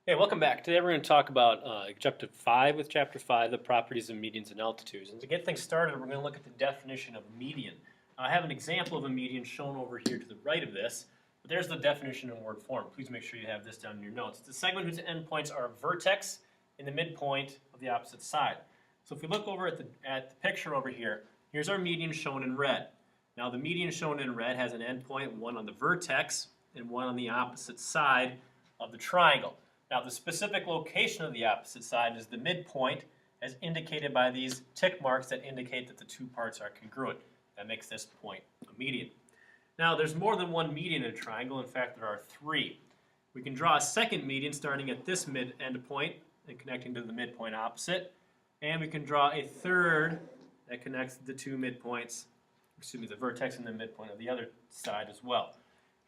Hey, welcome back. Today we're going to talk about Objective 5 with Chapter 5, the properties of medians and altitudes. And to get things started, we're going to look at the definition of median. I have an example of a median shown over here to the right of this, but there's the definition in word form. Please make sure you have this down in your notes. It's a segment whose endpoints are a vertex in the midpoint of the opposite side. So if we look over at the picture over here, here's our median shown in red. Now the median shown in red has an endpoint, one on the vertex and one on the opposite side of the triangle. Now, the specific location of the opposite side is the midpoint, as indicated by these tick marks that indicate that the two parts are congruent. That makes this point a median. Now, there's more than one median in a triangle. In fact, there are three. We can draw a second median starting at this mid-end point and connecting to the midpoint opposite. And we can draw a third that connects the two midpoints, the vertex and the midpoint of the other side as well.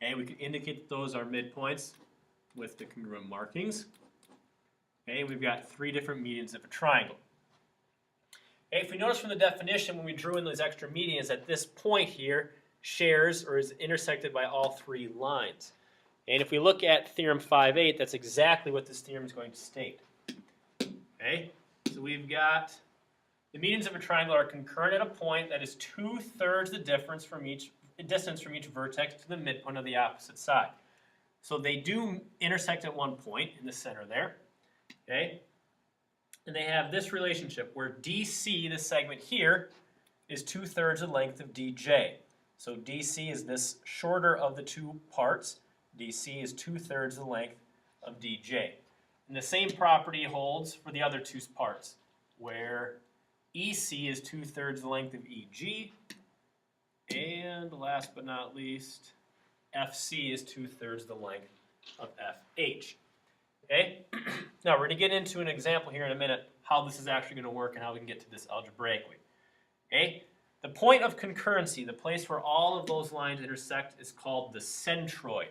Okay, we can indicate that those are midpoints with the congruent markings. Okay, we've got three different medians of a triangle. Okay, if we notice from the definition when we drew in those extra medians that this point here shares or is intersected by all three lines. And if we look at Theorem 5.8, that's exactly what this theorem is going to state. Okay, so we've got the medians of a triangle are concurrent at a point that is 2/3 the distance from each vertex to the midpoint of the opposite side. So they do intersect at one point in the center there, okay? And they have this relationship where DC, this segment here, is 2/3 the length of DJ. So DC is this shorter of the two parts. DC is 2/3 the length of DJ. And the same property holds for the other two parts, where EC is 2/3 the length of EG, and last but not least, FC is 2/3 the length of FH. Okay? Now we're going to get into an example here in a minute how this is actually going to work and how we can get to this algebraically. Okay? The point of concurrency, the place where all of those lines intersect, is called the centroid.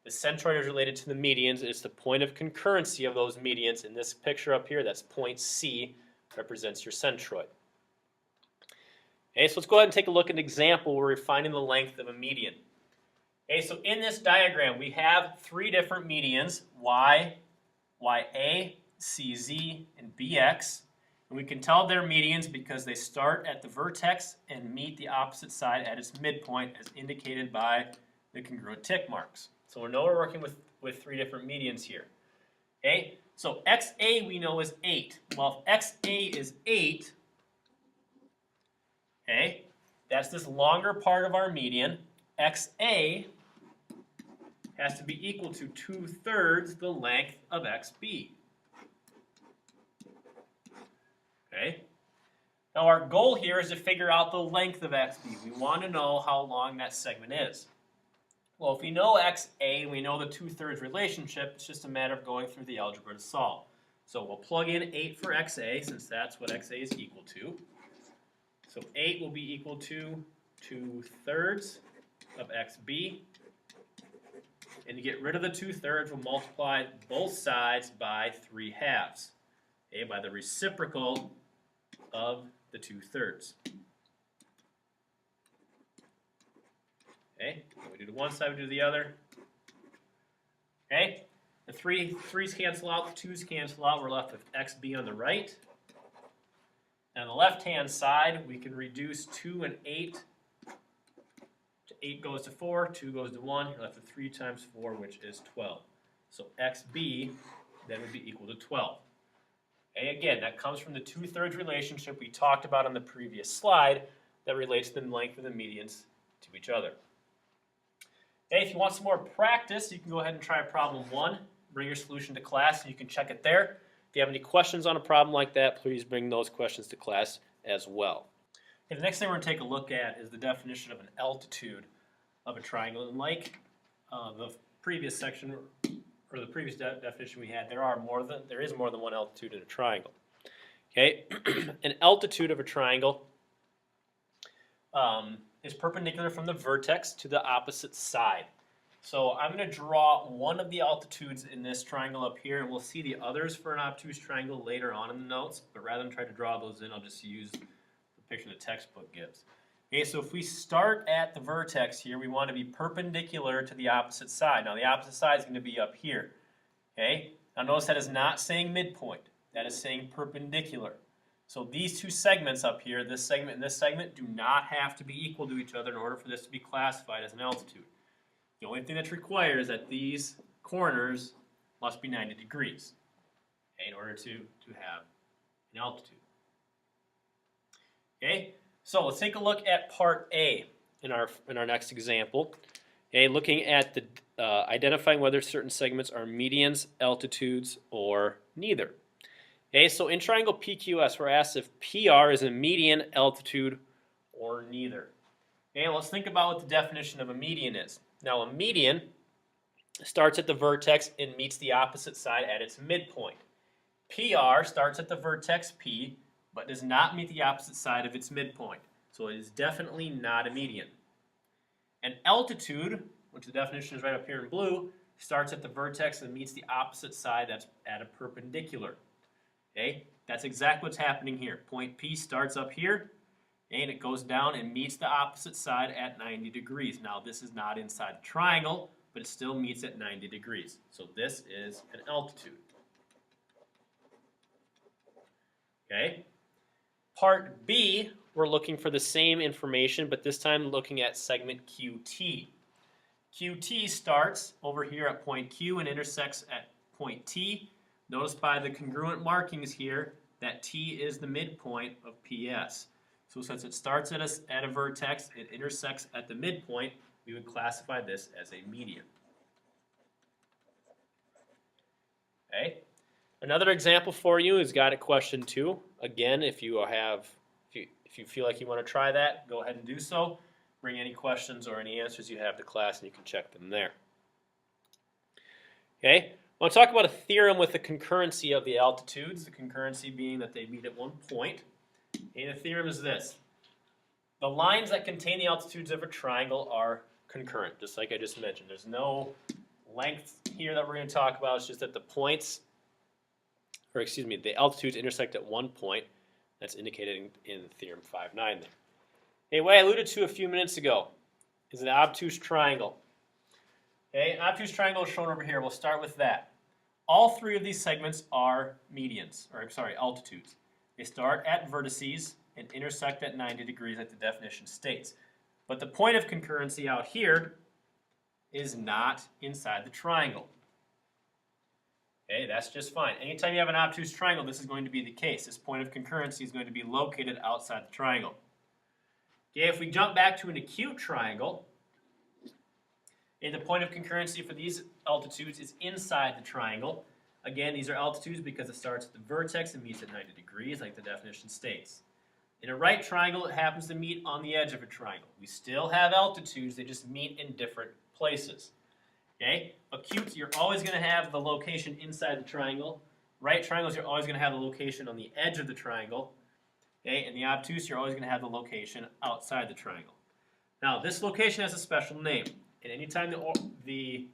The centroid is related to the medians. It's the point of concurrency of those medians. In this picture up here, that's point C, represents your centroid. Okay, so let's go ahead and take a look at an example where we're finding the length of a median. Okay, so in this diagram, we have three different medians, y, ya, cz, and bx. And we can tell they're medians because they start at the vertex and meet the opposite side at its midpoint as indicated by the congruent tick marks. So we know we're working with three different medians here. Okay, so xa we know is 8. Well, if xa is 8, okay, that's this longer part of our median. XA has to be equal to 2/3 the length of XB. Okay? Now our goal here is to figure out the length of XB. We want to know how long that segment is. Well, if we know XA, we know the 2/3 relationship, it's just a matter of going through the algebra to solve. So we'll plug in 8 for XA, since that's what XA is equal to. So 8 will be equal to 2/3 of XB. And to get rid of the 2/3, we'll multiply both sides by 3/2, okay, by the reciprocal of the 2/3. Okay, when we do to one side, we do the other. Okay, the 3's cancel out, the 2's cancel out, we're left with XB on the right. And on the left-hand side, we can reduce 2 and 8. 8 goes to 4, 2 goes to 1, you're left with 3 times 4, which is 12. So XB then would be equal to 12. Okay, again, that comes from the 2/3 relationship we talked about on the previous slide that relates the length of the medians to each other. Okay, if you want some more practice, you can go ahead and try problem 1. Bring your solution to class and you can check it there. If you have any questions on a problem like that, please bring those questions to class as well. Okay, the next thing we're going to take a look at is the definition of an altitude of a triangle. And like the previous section, or the previous definition we had, there is more than one altitude in a triangle. Okay, an altitude of a triangle is perpendicular from the vertex to the opposite side. So I'm going to draw one of the altitudes in this triangle up here, and we'll see the others for an obtuse triangle later on in the notes. But rather than try to draw those in, I'll just use picture the textbook gives. Okay, so if we start at the vertex here, we want to be perpendicular to the opposite side. Now the opposite side is going to be up here. Okay, now notice that is not saying midpoint. That is saying perpendicular. So these two segments up here, this segment and this segment, do not have to be equal to each other in order for this to be classified as an altitude. The only thing that's required is that these corners must be 90 degrees, okay, in order to have an altitude. Okay, so let's take a look at part A in our next example. Okay, looking at the identifying whether certain segments are medians, altitudes, or neither. Okay, so in triangle PQS, we're asked if PR is a median, altitude, or neither. Okay, let's think about what the definition of a median is. Now, a median starts at the vertex and meets the opposite side at its midpoint. PR starts at the vertex P, but does not meet the opposite side of its midpoint. So it is definitely not a median. And altitude, which the definition is right up here in blue, starts at the vertex and meets the opposite side that's at a perpendicular. Okay, that's exactly what's happening here. Point P starts up here, and it goes down and meets the opposite side at 90 degrees. Now, this is not inside the triangle, but it still meets at 90 degrees. So this is an altitude. Okay. Part B, we're looking for the same information, but this time looking at segment QT. QT starts over here at point Q and intersects at point T. Notice by the congruent markings here that T is the midpoint of PS. So since it starts at a vertex, it intersects at the midpoint, we would classify this as a median. Okay. Another example for you is got at question 2. Again, if you feel like you want to try that, go ahead and do so. Bring any questions or any answers you have to class, and you can check them there. Okay. I want to talk about a theorem with the concurrency of the altitudes, the concurrency being that they meet at one point. And the theorem is this. The lines that contain the altitudes of a triangle are concurrent, just like I just mentioned. There's no length here that we're going to talk about. It's just that the points, or excuse me, the altitudes intersect at one point. That's indicated in theorem 5.9 there. Okay, what I alluded to a few minutes ago is an obtuse triangle. Okay, an obtuse triangle is shown over here. We'll start with that. All three of these segments are medians, or I'm sorry, altitudes. They start at vertices and intersect at 90 degrees like the definition states. But the point of concurrency out here is not inside the triangle. Okay, that's just fine. Anytime you have an obtuse triangle, this is going to be the case. This point of concurrency is going to be located outside the triangle. Okay, if we jump back to an acute triangle, and the point of concurrency for these altitudes is inside the triangle. Again, these are altitudes because it starts at the vertex and meets at 90 degrees, like the definition states. In a right triangle, it happens to meet on the edge of a triangle. We still have altitudes, they just meet in different places. Okay? Acutes, you're always going to have the location inside the triangle. Right triangles, you're always going to have the location on the edge of the triangle. Okay? And the obtuse, you're always going to have the location outside the triangle. Now, this location has a special name. And anytime the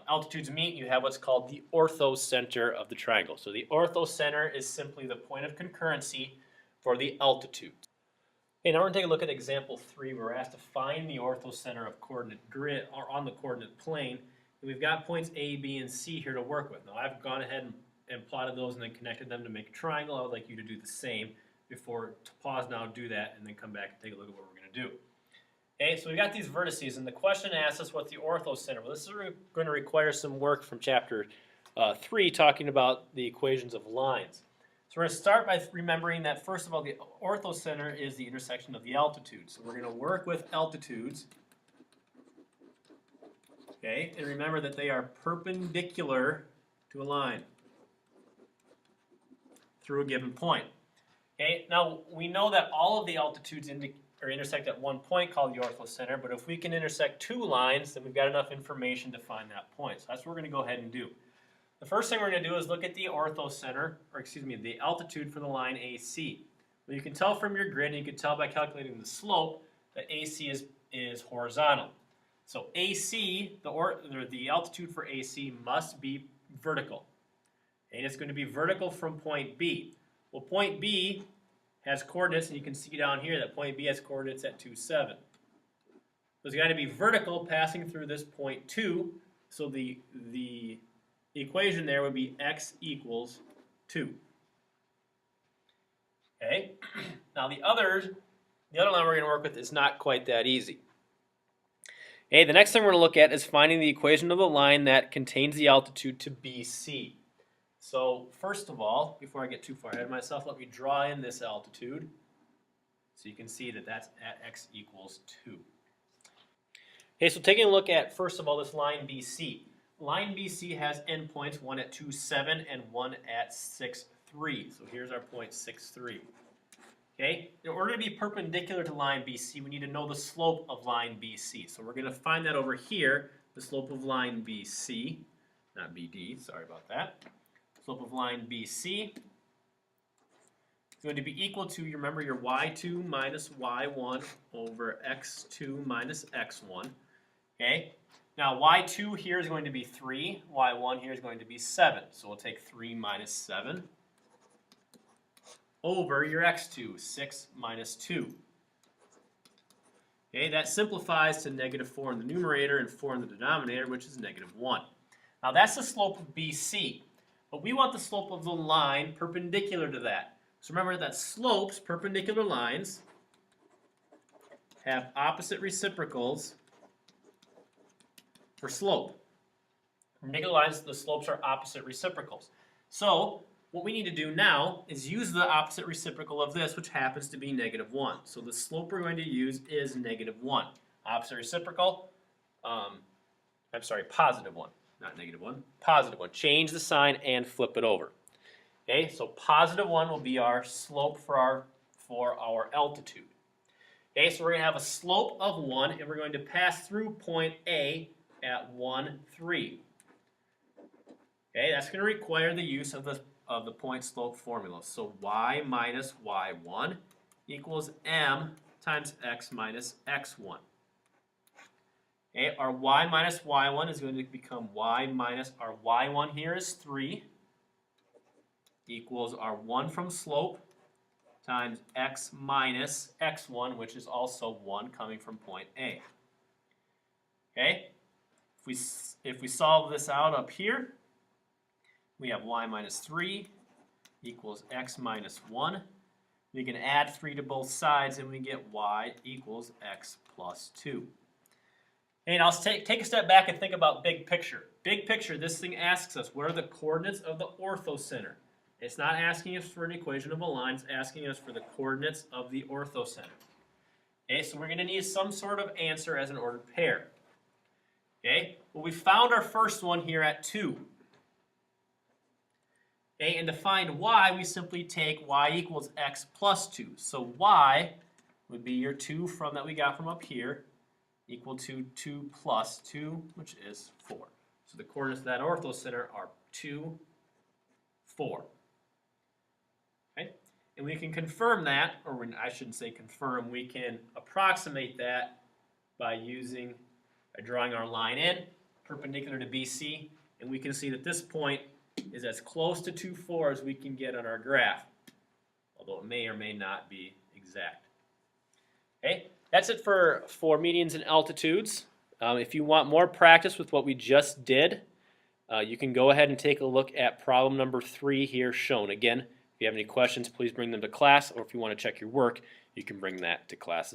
altitudes meet, you have what's called the orthocenter of the triangle. So the orthocenter is simply the point of concurrency for the altitudes. Okay, now we're going to take a look at example 3. Where we're asked to find the orthocenter of coordinate grid or on the coordinate plane. And we've got points A, B, and C here to work with. Now I've gone ahead and plotted those and then connected them to make a triangle. I would like you to do the same. Before, to pause now, do that, and then come back and take a look at what we're going to do. Okay, so we got these vertices, and the question asks us what's the orthocenter. Well, this is going to require some work from chapter 3, talking about the equations of lines. So we're going to start by remembering that, first of all, the orthocenter is the intersection of the altitudes. So we're going to work with altitudes. Okay, and remember that they are perpendicular to a line through a given point. Okay, now we know that all of the altitudes intersect at one point called the orthocenter, but if we can intersect two lines, then we've got enough information to find that point. So that's what we're going to go ahead and do. The first thing we're going to do is look at the orthocenter, or excuse me, the altitude for the line AC. Well, you can tell from your grid, and you can tell by calculating the slope, that AC is horizontal. So AC, the altitude for AC must be vertical. And it's going to be vertical from point B. Well, point B has coordinates, and you can see down here that point B has coordinates at 2, 7. So it's got to be vertical passing through this point 2, So the equation there would be x equals 2. Okay? Now the other line we're going to work with is not quite that easy. Okay, the next thing we're going to look at is finding the equation of the line that contains the altitude to BC. So first of all, before I get too far ahead of myself, let me draw in this altitude so you can see that that's at x equals 2. Okay, so taking a look at, first of all, this line BC. Line BC has endpoints, one at 2, 7 and one at 6, 3. So here's our point 6, 3. Okay, in order to be perpendicular to line BC, we need to know the slope of line BC. So we're going to find that over here, the slope of line BC, not BD, sorry about that. Slope of line BC is going to be equal to, you remember, your y2 minus y1 over x2 minus x1. Okay, now y2 here is going to be 3, y1 here is going to be 7. So we'll take 3 minus 7 over your x2, 6 minus 2. Okay, that simplifies to negative 4 in the numerator and 4 in the denominator, which is negative 1. Now that's the slope of BC, but we want the slope of the line perpendicular to that. So remember that slopes, perpendicular lines, have opposite reciprocals for slope. Perpendicular lines, the slopes are opposite reciprocals. So what we need to do now is use the opposite reciprocal of this, which happens to be negative 1. So the slope we're going to use is negative 1. Opposite reciprocal, positive 1, not negative 1, positive 1. Change the sign and flip it over. Okay, so positive 1 will be our slope for our altitude. Okay, so we're going to have a slope of 1, and we're going to pass through point A at 1, 3. Okay, that's going to require the use of the point slope formula. So y minus y1 equals m times x minus x1. Okay, our y minus y1 is going to become y minus our y1 here is 3 equals our 1 from slope times x minus x1, which is also 1 coming from point A. Okay, if we solve this out up here, we have y minus 3 equals x minus 1. We can add 3 to both sides and we get y equals x plus 2. And I'll take a step back and think about big picture. Big picture, this thing asks us, what are the coordinates of the orthocenter? It's not asking us for an equation of a line, it's asking us for the coordinates of the orthocenter. Okay, so we're going to need some sort of answer as an ordered pair. Okay, well we found our first one here at 2. Okay, and to find y, we simply take y equals x plus 2. So y would be your 2 that we got from up here, equal to 2 plus 2, which is 4. So the coordinates of that orthocenter are 2, 4. Okay, and we can confirm that, or I shouldn't say confirm, we can approximate that by drawing our line in, perpendicular to BC, and we can see that this point is as close to 2, 4 as we can get on our graph, although it may or may not be exact. Okay, that's it for medians and altitudes. If you want more practice with what we just did, you can go ahead and take a look at problem number 3 here shown. Again, if you have any questions, please bring them to class, or if you want to check your work, you can bring that to class.